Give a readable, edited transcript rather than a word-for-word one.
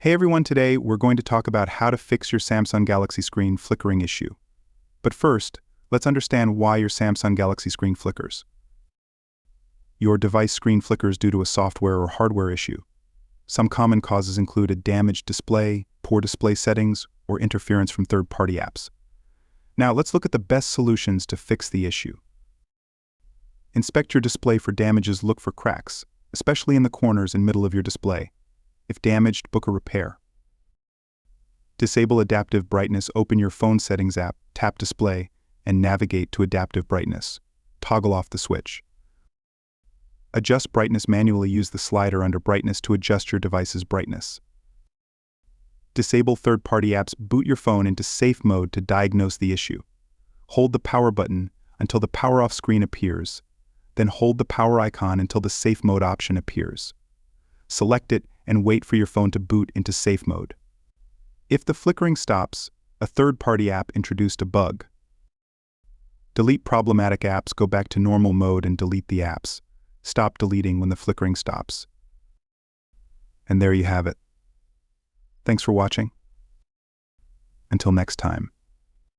Hey everyone, today we're going to talk about how to fix your Samsung Galaxy screen flickering issue. But first, let's understand why your Samsung Galaxy screen flickers. Your device screen flickers due to a software or hardware issue. Some common causes include a damaged display, poor display settings, or interference from third-party apps. Now let's look at the best solutions to fix the issue. Inspect your display for damages. Look for cracks, especially in the corners and middle of your display. If damaged, book a repair. Disable adaptive brightness. Open your phone settings app, tap display, and navigate to adaptive brightness. Toggle off the switch. Adjust brightness manually. Use the slider under brightness to adjust your device's brightness. Disable third-party apps. Boot your phone into safe mode to diagnose the issue. Hold the power button until the power off screen appears. Then hold the power icon until the safe mode option appears. Select it and wait for your phone to boot into safe mode. If the flickering stops, a third-party app introduced a bug. Delete problematic apps. Go back to normal mode and delete the apps. Stop deleting when the flickering stops. And there you have it. Thanks for watching. Until next time.